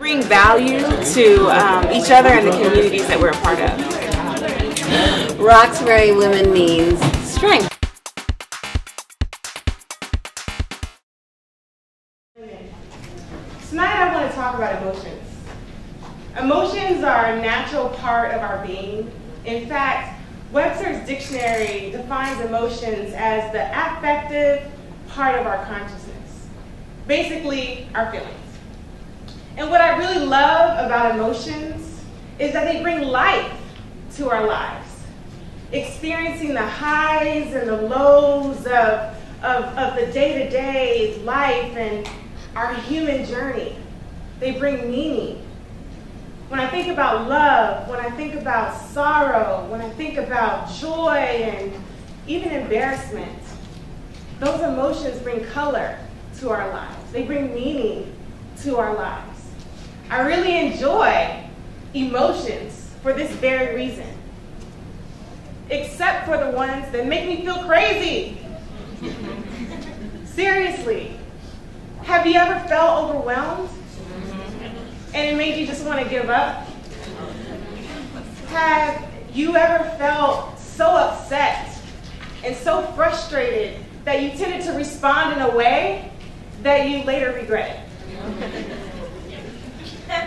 Bring value to each other and the communities that we're a part of. TEDxRoxburyWomen means strength. Tonight I want to talk about emotions. Emotions are a natural part of our being. In fact, Webster's dictionary defines emotions as the affective part of our consciousness. Basically, our feelings. And what I really love about emotions is that they bring life to our lives. Experiencing the highs and the lows of the day-to-day life and our human journey. They bring meaning. When I think about love, when I think about sorrow, when I think about joy and even embarrassment, those emotions bring color to our lives. They bring meaning to our lives. I really enjoy emotions for this very reason, except for the ones that make me feel crazy. Seriously, have you ever felt overwhelmed and it made you just want to give up? Have you ever felt so upset and so frustrated that you tended to respond in a way that you later regretted?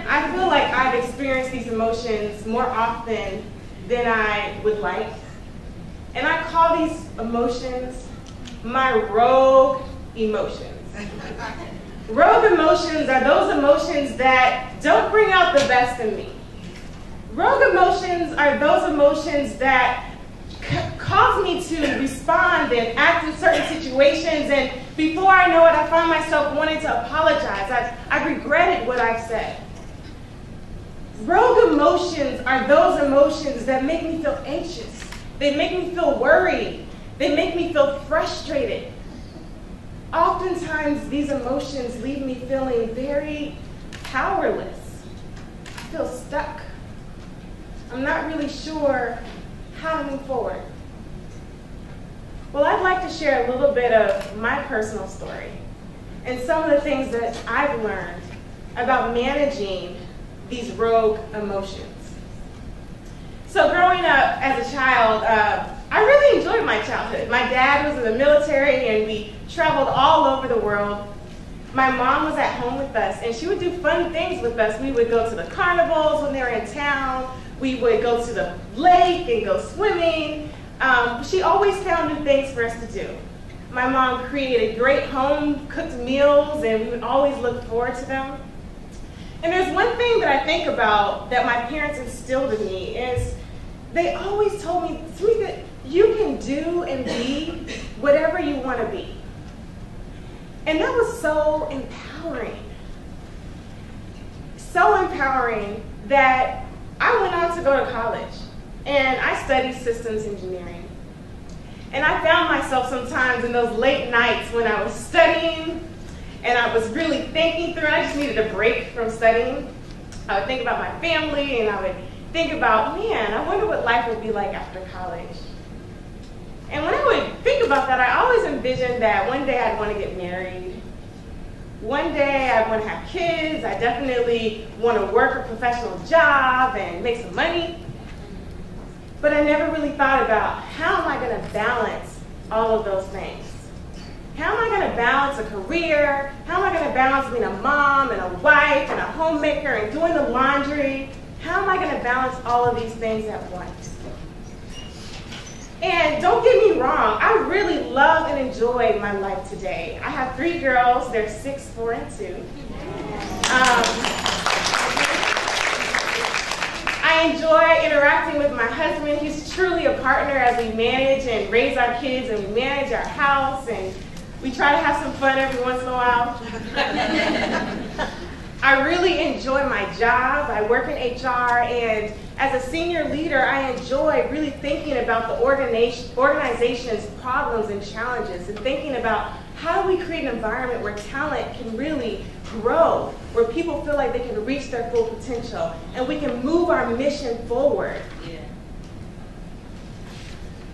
I feel like I've experienced these emotions more often than I would like. And I call these emotions my rogue emotions. Rogue emotions are those emotions that don't bring out the best in me. Rogue emotions are those emotions that cause me to respond and act in certain situations, and before I know it, I find myself wanting to apologize. I've regretted what I've said. Rogue emotions are those emotions that make me feel anxious. They make me feel worried. They make me feel frustrated. Oftentimes, these emotions leave me feeling very powerless. I feel stuck. I'm not really sure how to move forward. Well, I'd like to share a little bit of my personal story and some of the things that I've learned about managing these rogue emotions. So growing up as a child, I really enjoyed my childhood. My dad was in the military and we traveled all over the world. My mom was at home with us and she would do fun things with us. We would go to the carnivals when they were in town. We would go to the lake and go swimming. She always found new things for us to do. My mom created great home-cooked meals and we would always look forward to them. And there's one thing that I think about that my parents instilled in me is they always told me, Tamika, you can do and be whatever you want to be. And that was so empowering. So empowering that I went on to go to college and I studied systems engineering. And I found myself sometimes in those late nights when I was studying and I was really thinking through, and I just needed a break from studying. I would think about my family and I would think about, man, I wonder what life would be like after college. And when I would think about that, I always envisioned that one day I'd want to get married. One day I'd want to have kids. I definitely want to work a professional job and make some money. But I never really thought about how am I going to balance all of those things? How am I going to balance a career? How am I going to balance being a mom and a wife and a homemaker and doing the laundry? How am I going to balance all of these things at once? And don't get me wrong, I really love and enjoy my life today. I have 3 girls. They're 6, 4, and 2. I enjoy interacting with my husband. He's truly a partner as we manage and raise our kids and we manage our house and we try to have some fun every once in a while. I really enjoy my job. I work in HR, and as a senior leader, I enjoy really thinking about the organization's problems and challenges and thinking about how do we create an environment where talent can really grow, where people feel like they can reach their full potential, and we can move our mission forward. Yeah.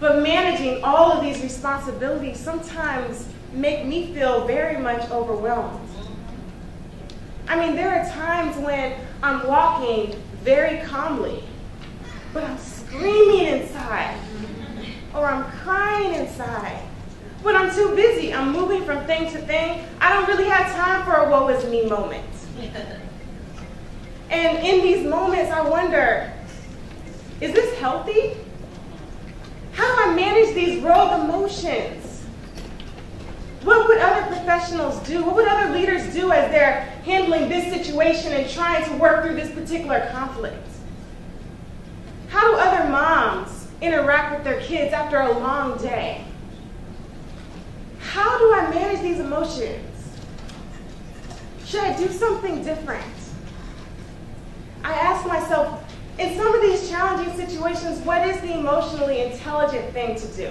But managing all of these responsibilities sometimes make me feel very much overwhelmed. I mean, there are times when I'm walking very calmly, but I'm screaming inside, or I'm crying inside. When I'm too busy, I'm moving from thing to thing. I don't really have time for a woe is me moment. And in these moments, I wonder, is this healthy? How do I manage these rogue emotions? What would other professionals do? What would other leaders do as they're handling this situation and trying to work through this particular conflict? How do other moms interact with their kids after a long day? How do I manage these emotions? Should I do something different? I ask myself, in some of these challenging situations, what is the emotionally intelligent thing to do?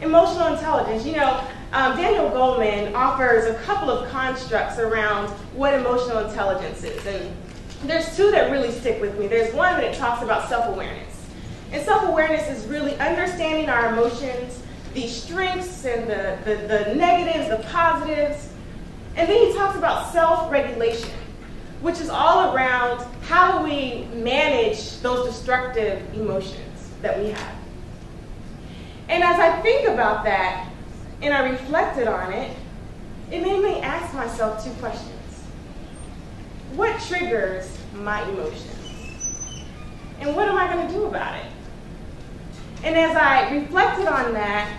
Emotional intelligence. You know, Daniel Goleman offers a couple of constructs around what emotional intelligence is. And there's two that really stick with me. There's one that talks about self-awareness. And self-awareness is really understanding our emotions, the strengths and the negatives, the positives. And then he talks about self-regulation, which is all around how do we manage those destructive emotions that we have. And as I think about that, and I reflected on it, it made me ask myself two questions. What triggers my emotions? And what am I going to do about it? And as I reflected on that,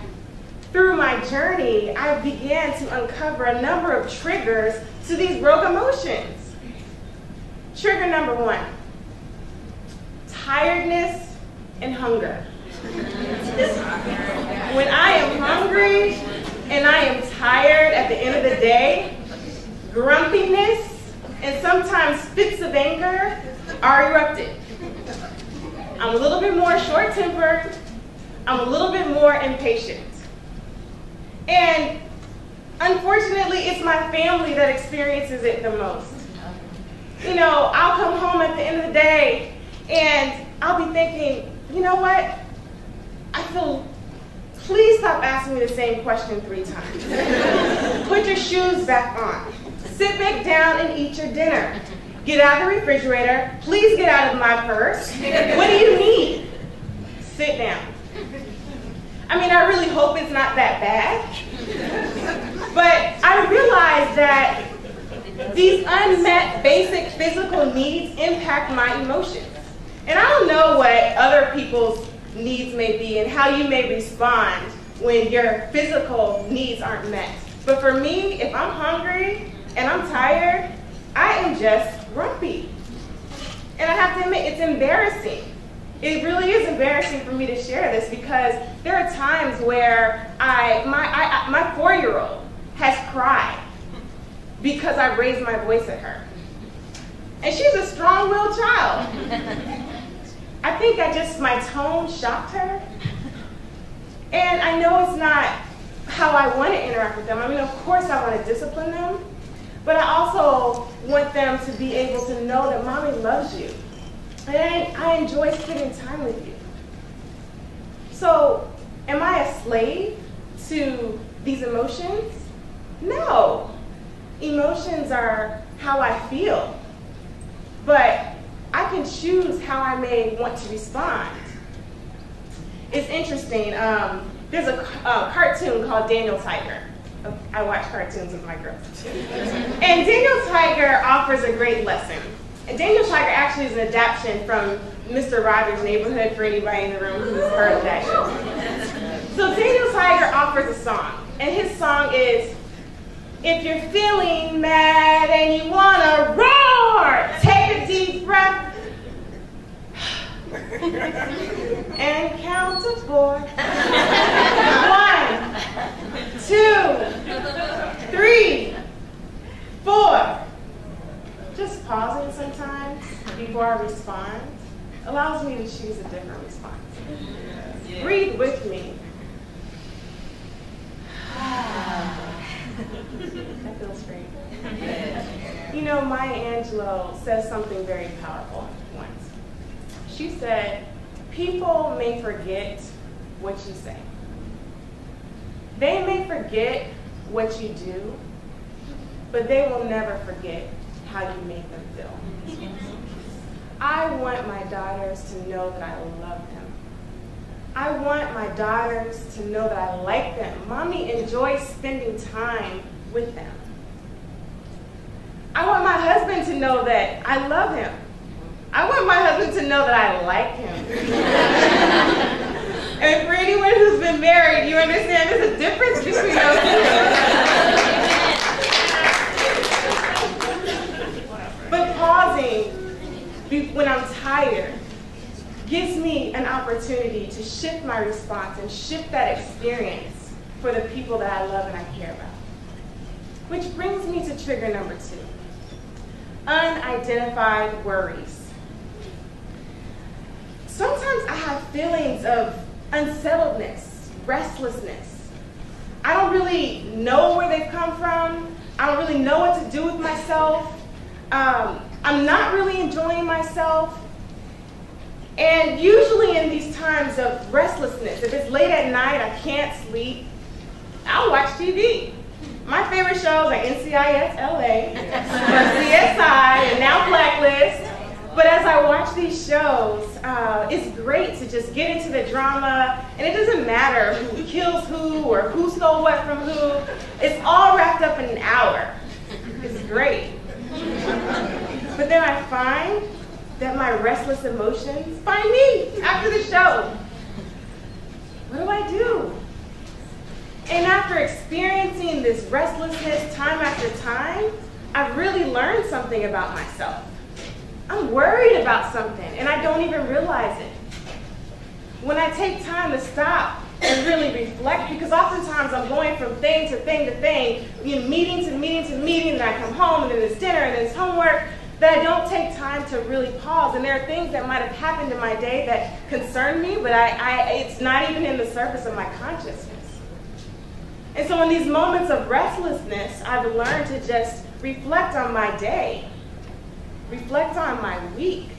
through my journey, I began to uncover a number of triggers to these rogue emotions. Trigger number one, tiredness and hunger. When I am hungry and I am tired at the end of the day, grumpiness and sometimes fits of anger are erupted. I'm a little bit more short-tempered. I'm a little bit more impatient. And unfortunately, it's my family that experiences it the most. You know, I'll come home at the end of the day and I'll be thinking, you know what? I feel, please stop asking me the same question 3 times. Put your shoes back on. Sit back down and eat your dinner. Get out of the refrigerator. Please get out of my purse. What do you need? Sit down. I mean, I really hope it's not that bad. But I realize that these unmet basic physical needs impact my emotions. And I don't know what other people's needs may be and how you may respond when your physical needs aren't met. But for me, if I'm hungry and I'm tired, I am just grumpy. And I have to admit, it's embarrassing. It really is embarrassing for me to share this because there are times where my 4-year-old has cried because I raised my voice at her. And she's a strong-willed child. I think my tone shocked her. And I know it's not how I want to interact with them. I mean, of course I want to discipline them, but I also want them to be able to know that Mommy loves you. And I enjoy spending time with you. So, am I a slave to these emotions? No. Emotions are how I feel. But I can choose how I may want to respond. It's interesting. There's a cartoon called Daniel Tiger. I watch cartoons with my girls. And Daniel Tiger offers a great lesson. And Daniel Tiger actually is an adaptation from Mr. Rogers' Neighborhood for anybody in the room who's heard of that show. So Daniel Tiger offers a song. And his song is, if you're feeling mad and you want to roar, take a deep breath and count to 4. 1, 2, 3, 4. Just pausing sometimes before I respond allows me to choose a different response. Yeah. Breathe with me. That feels great. You know, Maya Angelou says something very powerful once. She said, people may forget what you say. They may forget what you do, but they will never forget how you made them feel. I want my daughters to know that I love them. I want my daughters to know that I like them. Mommy enjoys spending time with them. I want my husband to know that I love him. I want my husband to know that I like him. And for anyone who's been married, you understand there's a difference between those two. But pausing when I'm tired gives me an opportunity to shift my response and shift that experience for the people that I love and I care about. Which brings me to trigger number 2. Unidentified worries. Sometimes I have feelings of unsettledness, restlessness. I don't really know where they've come from. I don't really know what to do with myself. I'm not really enjoying myself. And usually in these times of restlessness, if it's late at night, I can't sleep, I'll watch TV. My favorite shows are NCIS LA, CSI, and now Blacklist. But as I watch these shows, it's great to just get into the drama, and it doesn't matter who kills who or who stole what from who. It's all wrapped up in an hour. It's great. But then I find that my restless emotions find me after the show. What do I do? And after experiencing this restlessness time after time, I've really learned something about myself. I'm worried about something, and I don't even realize it. When I take time to stop and really reflect, because oftentimes I'm going from thing to thing to thing, meeting to meeting to meeting, and I come home, and then it's dinner, and then it's homework, that I don't take time to really pause. And there are things that might have happened in my day that concern me, but it's not even in the surface of my consciousness. And so in these moments of restlessness, I've learned to just reflect on my day, reflect on my week,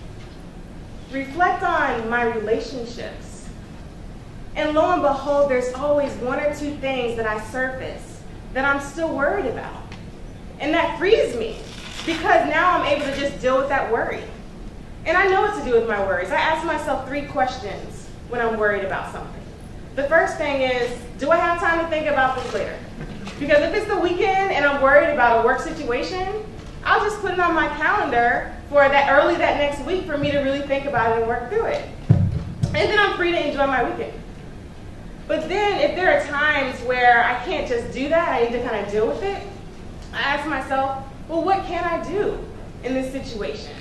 reflect on my relationships. And lo and behold, there's always 1 or 2 things that I surface that I'm still worried about. And that frees me, because now I'm able to just deal with that worry. And I know what to do with my worries. I ask myself 3 questions when I'm worried about something. The first thing is, do I have time to think about this later? Because if it's the weekend and I'm worried about a work situation, I'll just put it on my calendar for that early that next week for me to really think about it and work through it. And then I'm free to enjoy my weekend. But then if there are times where I can't just do that, I need to kind of deal with it, I ask myself, well, what can I do in this situation?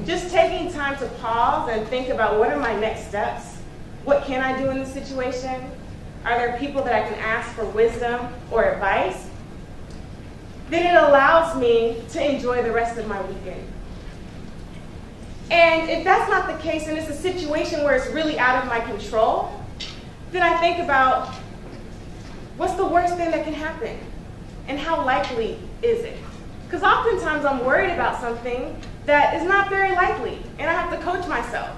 Just taking time to pause and think about what are my next steps? What can I do in this situation? Are there people that I can ask for wisdom or advice? Then it allows me to enjoy the rest of my weekend. And if that's not the case, and it's a situation where it's really out of my control, then I think about what's the worst thing that can happen? And how likely is it? Because oftentimes I'm worried about something that is not very likely, and I have to coach myself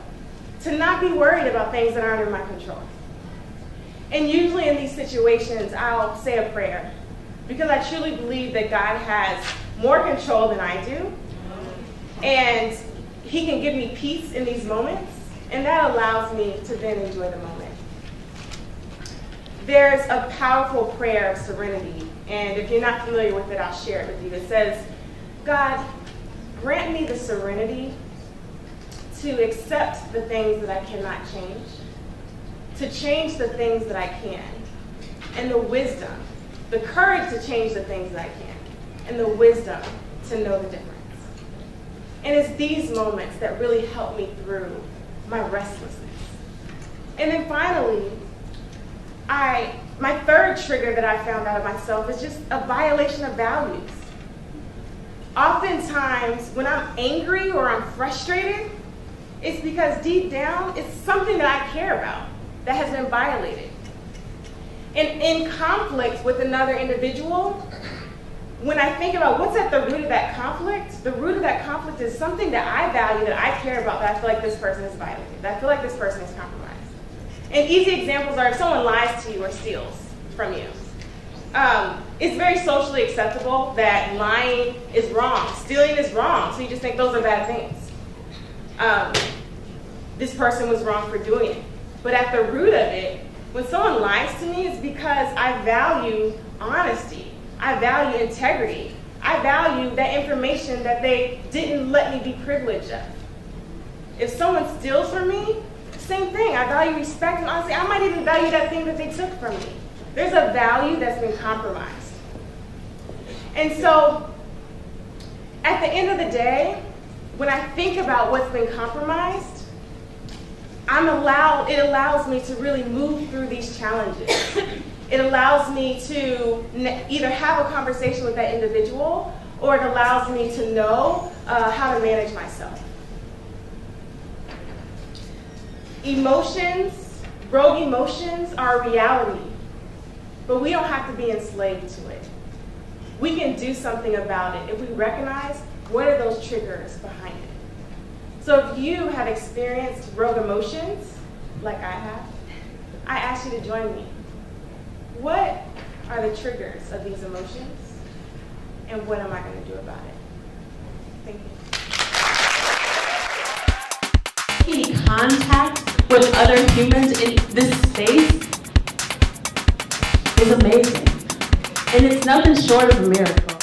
to not be worried about things that aren't in my control. And usually in these situations, I'll say a prayer, because I truly believe that God has more control than I do, and He can give me peace in these moments, and that allows me to then enjoy the moment. There's a powerful prayer of serenity, and if you're not familiar with it, I'll share it with you. It says, God, grant me the serenity to accept the things that I cannot change, to change the things that I can, and the wisdom, the courage to change the things that I can, and the wisdom to know the difference. And it's these moments that really help me through my restlessness. And then finally, my third trigger that I found out of myself is just a violation of values. Oftentimes, when I'm angry or I'm frustrated, it's because deep down, it's something that I care about that has been violated. And in conflict with another individual, when I think about what's at the root of that conflict, the root of that conflict is something that I value, that I care about, that I feel like this person is violated, that I feel like this person is compromised. And easy examples are if someone lies to you or steals from you. It's very socially acceptable that lying is wrong, stealing is wrong, so you just think those are bad things. This person was wrong for doing it. But at the root of it, when someone lies to me, it's because I value honesty. I value integrity. I value that information that they didn't let me be privileged of. If someone steals from me, same thing. I value respect and honesty. I might even value that thing that they took from me. There's a value that's been compromised. And so, at the end of the day, when I think about what's been compromised, it allows me to really move through these challenges. It allows me to either have a conversation with that individual, or it allows me to know how to manage myself. Emotions, rogue emotions, are a reality, but we don't have to be enslaved to it. We can do something about it if we recognize what are those triggers behind it. So if you have experienced rogue emotions, like I have, I ask you to join me. What are the triggers of these emotions, and what am I going to do about it? Thank you. Making contact with other humans in this space is amazing. And it's nothing short of a miracle.